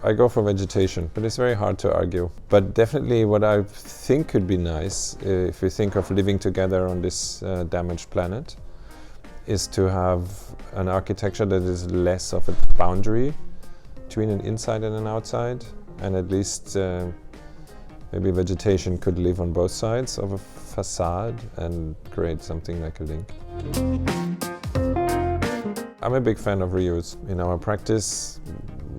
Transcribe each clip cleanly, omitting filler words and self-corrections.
I go for vegetation, but it's very hard to argue. But definitely what I think could be nice, if we think of living together on this damaged planet, is to have an architecture that is less of a boundary between an inside and an outside, and at least maybe vegetation could live on both sides of a facade and create something like a link. I'm a big fan of reuse. In our practice,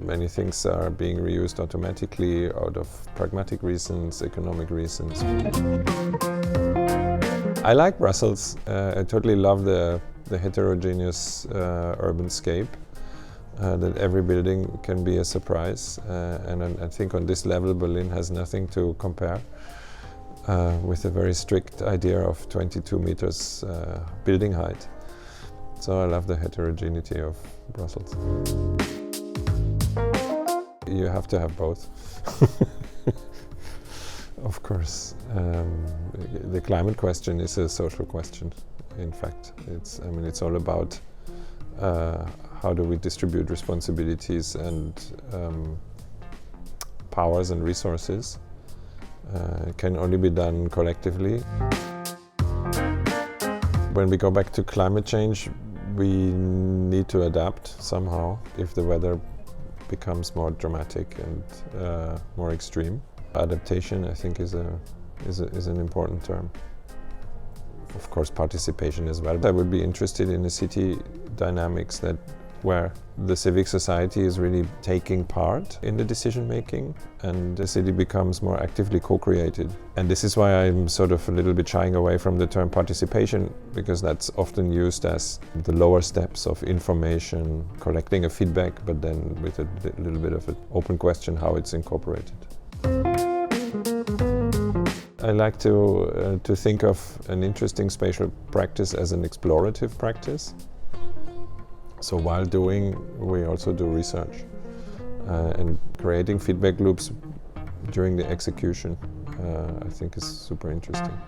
many things are being reused automatically out of pragmatic reasons, economic reasons. I like Brussels. I totally love the heterogeneous urban scape. That every building can be a surprise, and I think on this level Berlin has nothing to compare with a very strict idea of 22 meters building height. So I love the heterogeneity of Brussels. You have to have both. Of course, the climate question is a social question. In fact, it's all about how do we distribute responsibilities and powers and resources. It can only be done collectively. When we go back to climate change, we need to adapt somehow if the weather becomes more dramatic and more extreme. Adaptation, I think, is an important term. Of course, participation as well. I would be interested in a city dynamics where the civic society is really taking part in the decision making and the city becomes more actively co-created. And this is why I'm sort of a little bit shying away from the term participation, because that's often used as the lower steps of information, collecting a feedback, but then with a little bit of an open question how it's incorporated. I like to think of an interesting spatial practice as an explorative practice. So while doing, we also do research and creating feedback loops during the execution, I think is super interesting.